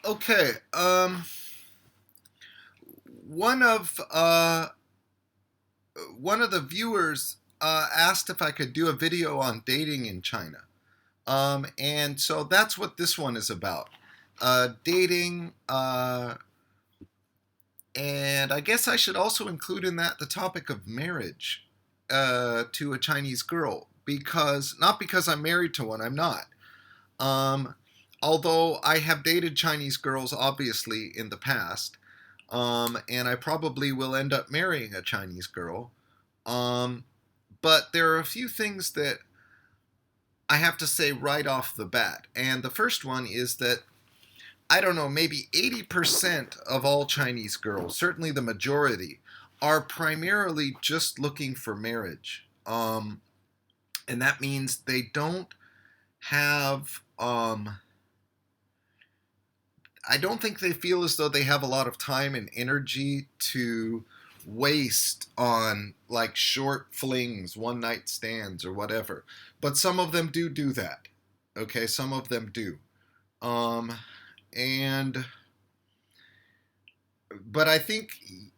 Okay. One of uh, one of the viewers asked if I could do a video on dating in China. And so that's what this one is about. Dating. And I guess I should also include in that the topic of marriage to a Chinese girl, because not because I'm married to one, I'm not. Um, Although I have dated Chinese girls, obviously, in the past, and I probably will end up marrying a Chinese girl. Um, but there are a few things that I have to say right off the bat. And the first one is that I don't know, maybe 80% of all Chinese girls, certainly the majority, are primarily just looking for marriage. And that means they don't have, I don't think they feel as though they have a lot of time and energy to waste on like short flings, one night stands, or whatever. But some of them do that. Okay, some of them do. Um, and but I think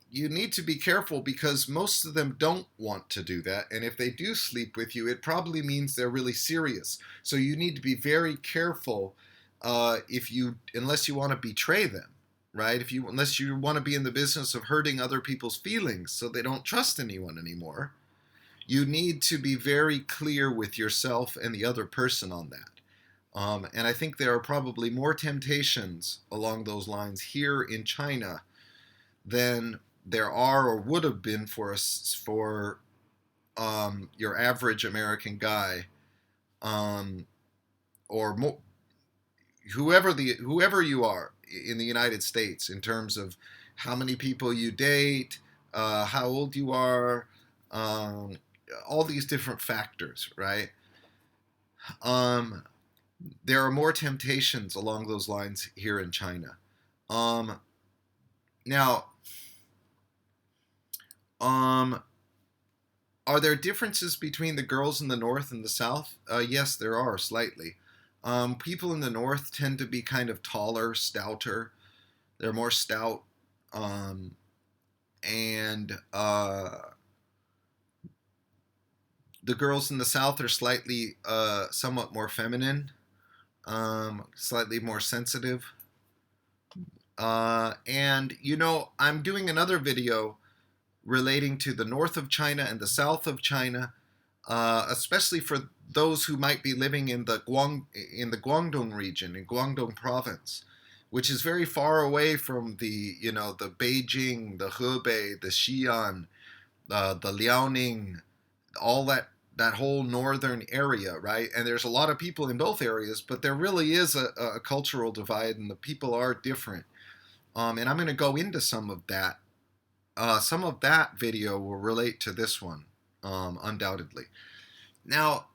you need to be careful because most of them don't want to do that. And if they do sleep with you, it probably means they're really serious. So you need to be very careful if you, unless you want to betray them, right? If you, unless you want to be in the business of hurting other people's feelings so they don't trust anyone anymore, you need to be very clear with yourself and the other person on that. And I think there are probably more temptations along those lines here in China than there are or would have been for us for your average American guy, um, or whoever you are in the United States in terms of how many people you date, how old you are, um, all these different factors, right? Um, there are more temptations along those lines here in China. Um, Now, um, are there differences between the girls in the North and the South? Yes, there are slightly. People in the North tend to be kind of taller, stouter. They're more stout, um, and the girls in the South are slightly, somewhat more feminine, slightly more sensitive. And I'm doing another video relating to the north of China and the south of China, especially for those who might be living in the Guangdong region, in Guangdong province, which is very far away from the Beijing, the Hebei, the Xi'an, the Liaoning, all that whole northern area, right? And there's a lot of people in both areas, but there really is a cultural divide, and the people are different. And I'm going to go into some of that. Some of that video will relate to this one, undoubtedly. Now,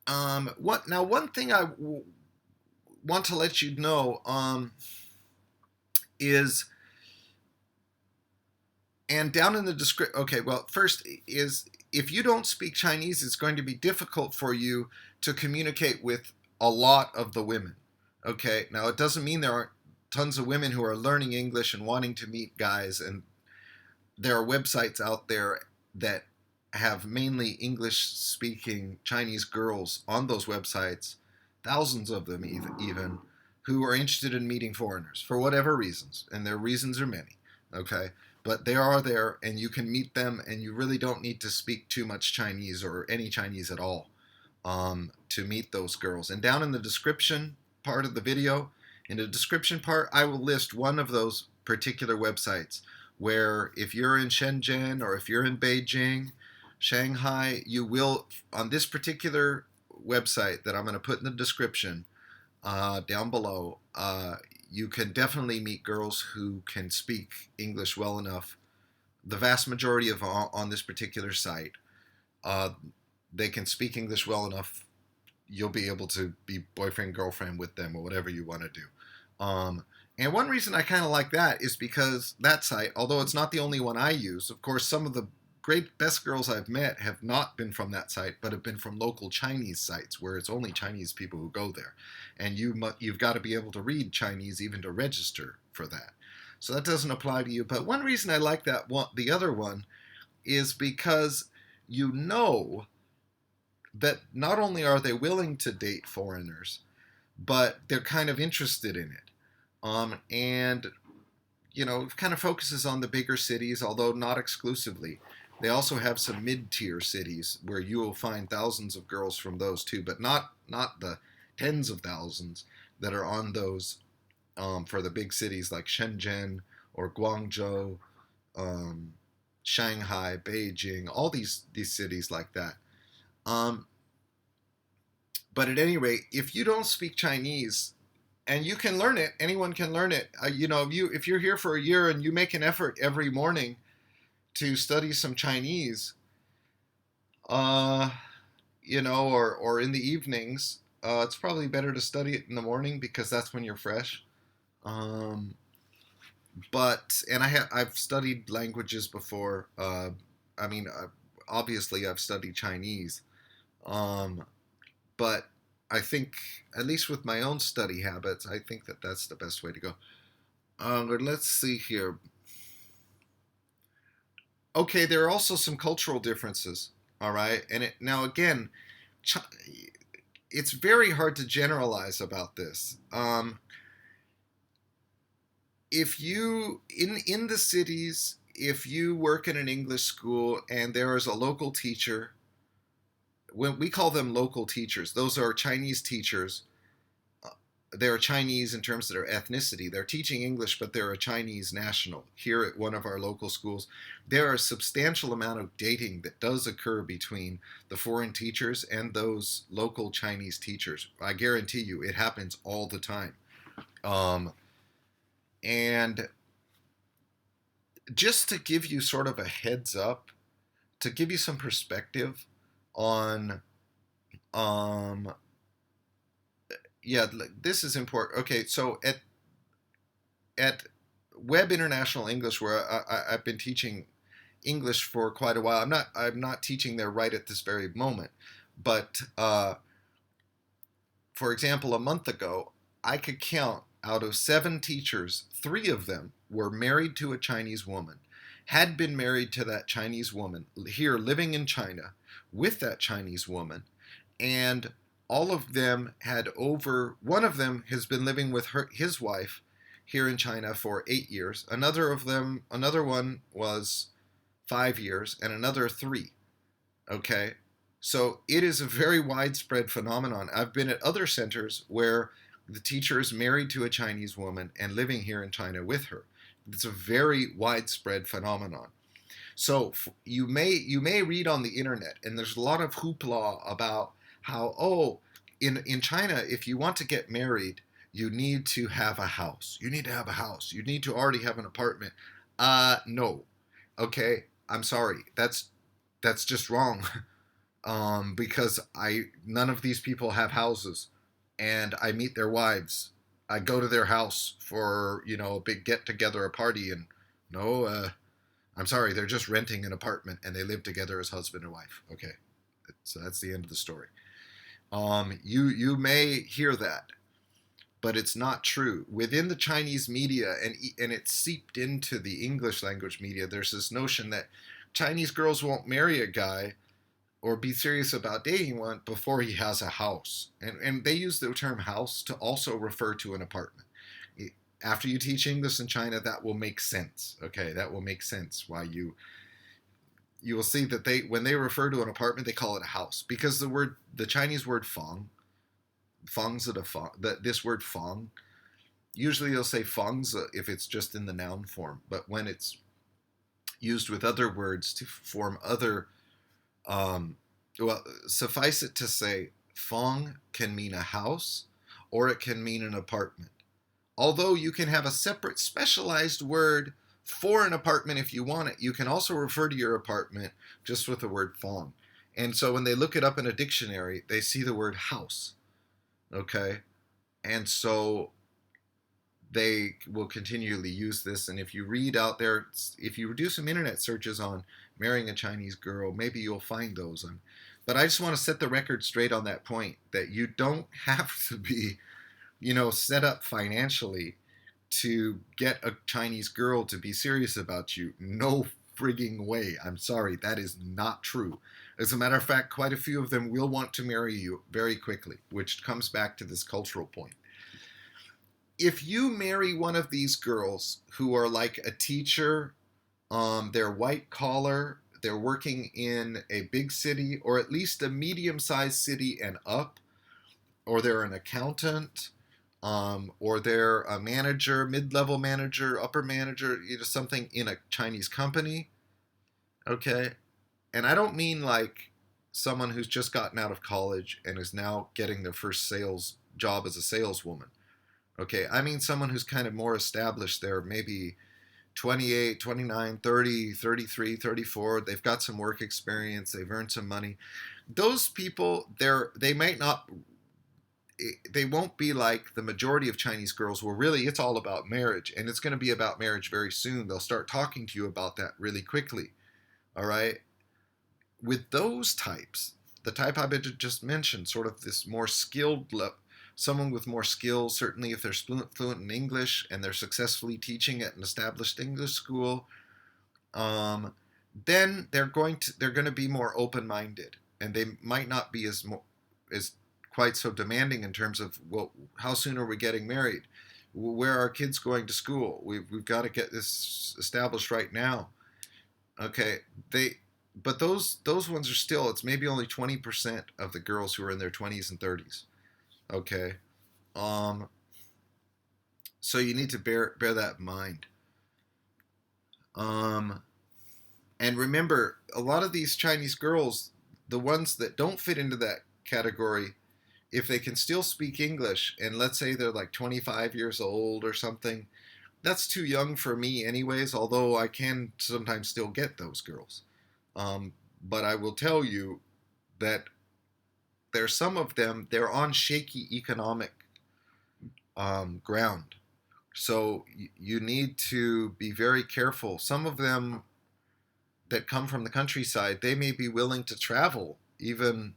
one thing want to let you know is, and down in the description. Okay, well, first is if you don't speak Chinese, it's going to be difficult for you to communicate with a lot of the women. Okay, now it doesn't mean there aren't tons of women who are learning English and wanting to meet guys, and there are websites out there that have mainly English speaking Chinese girls on those websites, thousands of them even, who are interested in meeting foreigners for whatever reasons, and their reasons are many. Okay, but they are there, and you can meet them, and you really don't need to speak too much Chinese or any Chinese at all to meet those girls. And down in the description part of the video, in the description part, I will list one of those particular websites where if you're in Shenzhen or if you're in Beijing, Shanghai, you will, on this particular website that I'm going to put in the description down below, you can definitely meet girls who can speak English well enough. The vast majority of on this particular site, uh, they can speak English well enough. You'll be able to be boyfriend, girlfriend with them, or whatever you want to do. And one reason I kind of like that is because that site, although it's not the only one I use, of course, some of the great best girls I've met have not been from that site, but have been from local Chinese sites where it's only Chinese people who go there, and you've got to be able to read Chinese even to register for that. So that doesn't apply to you. But one reason I like that one, the other one, is because you know that not only are they willing to date foreigners, but they're kind of interested in it. And it kind of focuses on the bigger cities, although not exclusively. They also have some mid-tier cities where you will find thousands of girls from those too, but not the tens of thousands that are on those for the big cities like Shenzhen or Guangzhou, Shanghai, Beijing, all these cities like that. But at any rate, if you don't speak Chinese, and you can learn it, anyone can learn it. If you're here for a year and you make an effort every morning to study some Chinese, or in the evenings, it's probably better to study it in the morning because that's when you're fresh. Um, and I've studied languages before. I mean, obviously I've studied Chinese, but I think, at least with my own study habits, I think that that's the best way to go. Let's see here. Okay, there are also some cultural differences. All right, and now again, it's very hard to generalize about this. If you in the cities, if you work in an English school and there is a local teacher, when we call them local teachers, those are Chinese teachers. They're Chinese in terms of their ethnicity. They're teaching English, but they're a Chinese national. Here at one of our local schools, there are a substantial amount of dating that does occur between the foreign teachers and those local Chinese teachers. I guarantee you, it happens all the time. And just to give you sort of a heads up, to give you some perspective on, yeah, this is important. Okay, so at Webb International English, where I've been teaching English for quite a while. I'm not teaching there right at this very moment, but for example, a month ago, I could count out of 7 teachers, 3 of them were married to a Chinese woman, had been married to that Chinese woman here living in China with that Chinese woman, and all of them one of them has been living with his wife here in China for 8 years. Another one was 5 years, and another 3. Okay? So it is a very widespread phenomenon. I've been at other centers where the teacher is married to a Chinese woman and living here in China with her. It's a very widespread phenomenon. So you may read on the internet, and there's a lot of hoopla about how, in China, if you want to get married, you need to have a house. You need to have a house. You need to already have an apartment. No. Okay, I'm sorry. That's just wrong. Because none of these people have houses, and I meet their wives. I go to their house for a big get together, a party, and no, I'm sorry, they're just renting an apartment and they live together as husband and wife. Okay, so that's the end of the story. You may hear that, but it's not true. Within the Chinese media, and it's seeped into the English language media, there's this notion that Chinese girls won't marry a guy or be serious about dating one before he has a house. And they use the term house to also refer to an apartment. After you teach English in China, that will make sense. Okay, that will make sense why you will see that when they refer to an apartment, they call it a house, because the Chinese word fang, this word fang, usually they'll say fangs if it's just in the noun form, but when it's used with other words to form other, suffice it to say, fang can mean a house or it can mean an apartment. Although you can have a separate specialized word for an apartment if you want it, you can also refer to your apartment just with the word fang. And so when they look it up in a dictionary, they see the word house. Okay? And so they will continually use this. And if you read out there, if you do some internet searches on marrying a Chinese girl, maybe you'll find those. But I just want to set the record straight on that point, that you don't have to be, set up financially to get a Chinese girl to be serious about you. No frigging way. I'm sorry, that is not true. As a matter of fact, quite a few of them will want to marry you very quickly, which comes back to this cultural point. If you marry one of these girls who are like a teacher, they're white collar, they're working in a big city or at least a medium sized city and up, or they're an accountant, or they're a manager, mid-level manager, upper manager, something in a Chinese company, okay? And I don't mean like someone who's just gotten out of college and is now getting their first sales job as a saleswoman, okay? I mean someone who's kind of more established. They're maybe 28, 29, 30, 33, 34. They've got some work experience. They've earned some money. Those people, they might not, they won't be like the majority of Chinese girls where really it's all about marriage, and it's going to be about marriage very soon. They'll start talking to you about that really quickly. All right. With those types, the type I just mentioned, sort of this more skilled, someone with more skills, certainly if they're fluent in English and they're successfully teaching at an established English school, then they're going to be more open-minded, and they might not be as quite so demanding in terms of, well, how soon are we getting married? Where are our kids going to school? We've got to get this established right now. Okay, but those ones are still, it's maybe only 20% of the girls who are in their 20s and 30s. Okay, so you need to bear that in mind. And remember, a lot of these Chinese girls, the ones that don't fit into that category, if they can still speak English, and let's say they're like 25 years old or something, that's too young for me anyways, although I can sometimes still get those girls. But I will tell you that there's some of them, they're on shaky economic ground. So you need to be very careful. Some of them that come from the countryside, they may be willing to travel even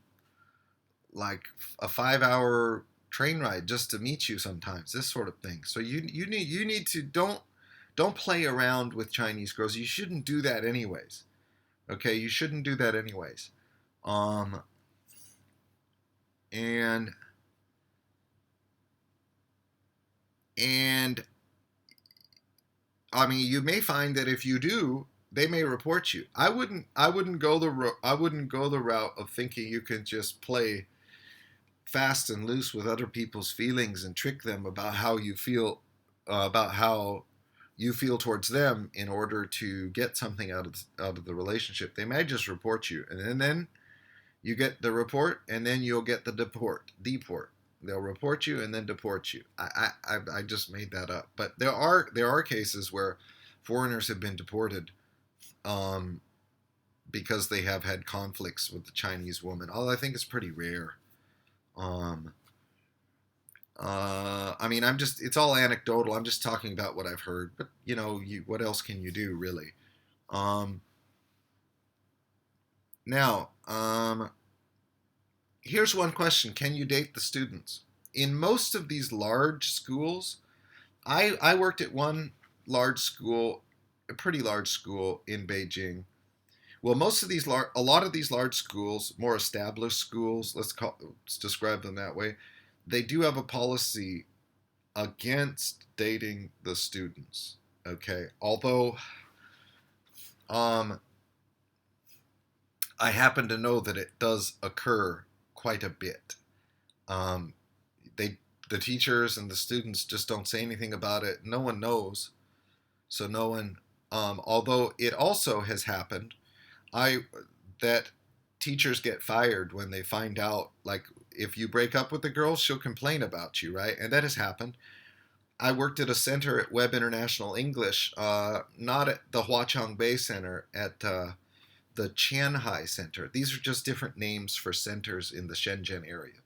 like a 5-hour train ride just to meet you sometimes, this sort of thing. So you need to don't play around with Chinese girls. You shouldn't do that anyways. Okay, you shouldn't do that anyways. And I mean, you may find that if you do, they may report you. I wouldn't go the route of thinking you can just play fast and loose with other people's feelings and trick them about how you feel towards them in order to get something out of the relationship. They may just report you, and then you get the report, and then you'll get the deport. They'll report you and then deport you. I just made that up, but there are cases where foreigners have been deported because they have had conflicts with the Chinese woman. Although I think it's pretty rare. I mean, it's all anecdotal. I'm just talking about what I've heard, but what else can you do, really? Now, here's one question. Can you date the students? In most of these large schools, I worked at one large school, a pretty large school in Beijing. Well, a lot of these large schools, more established schools, let's describe them that way, they do have a policy against dating the students. Okay, although I happen to know that it does occur quite a bit. The teachers and the students just don't say anything about it. No one knows, so no one. Although it also has happened, that teachers get fired when they find out. Like if you break up with the girl, she'll complain about you, right? And that has happened. I worked at a center at Web International English, not at the Huachang Bay Center, at the Qianhai Center. These are just different names for centers in the Shenzhen area.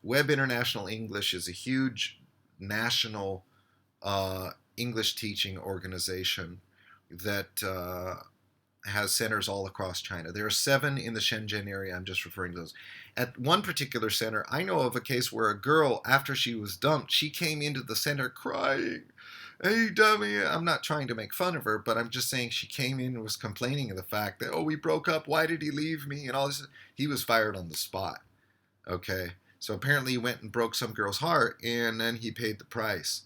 Web International English is a huge national English teaching organization that has centers all across China. There are 7 in the Shenzhen area. I'm just referring to those. At one particular center, I know of a case where a girl, after she was dumped, she came into the center crying. Hey, dummy. I'm not trying to make fun of her, but I'm just saying she came in and was complaining of the fact that, oh, we broke up. Why did he leave me? And all this. He was fired on the spot. Okay. So apparently he went and broke some girl's heart, and then he paid the price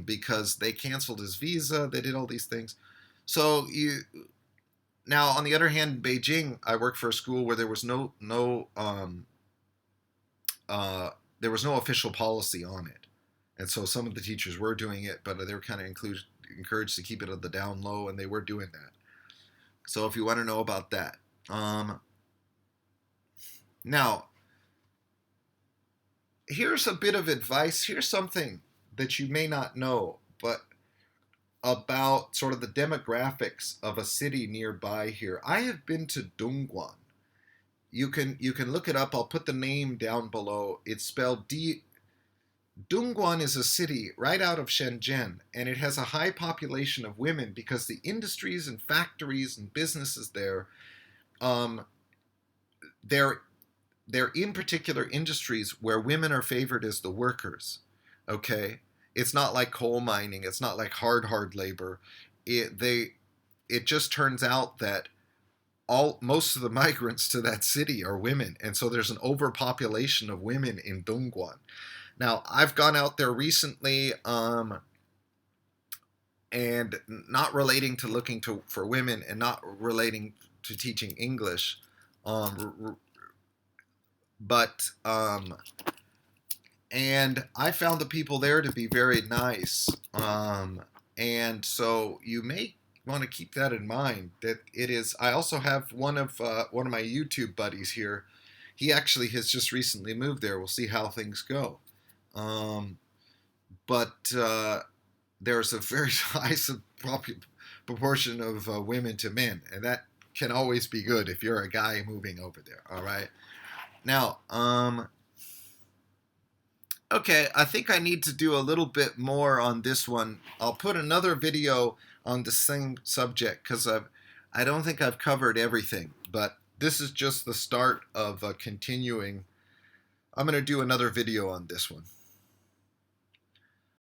because they canceled his visa. They did all these things. So now, on the other hand, in Beijing, I worked for a school where there was no official policy on it, and so some of the teachers were doing it, but they were kind of encouraged to keep it at the down low, and they were doing that. So if you want to know about that, now here's a bit of advice. Here's something that you may not know, but about sort of the demographics of a city nearby here. I have been to Dongguan. You can look it up. I'll put the name down below. It's spelled D. Dongguan is a city right out of Shenzhen, and it has a high population of women because the industries and factories and businesses there, they're in particular industries where women are favored as the workers. Okay, it's not like coal mining. It's not like hard labor. It just turns out that most of the migrants to that city are women, and so there's an overpopulation of women in Dongguan. Now, I've gone out there recently, and not relating to looking for women, and not relating to teaching English, but and I found the people there to be very nice, and so you may want to keep that in mind. That it is. I also have one of my YouTube buddies here. He actually has just recently moved there. We'll see how things go. But there's a very high proportion of women to men, and that can always be good if you're a guy moving over there. All right. Now, okay, I think I need to do a little bit more on this one. I'll put another video on the same subject because I don't think I've covered everything, but this is just the start of continuing. I'm going to do another video on this one.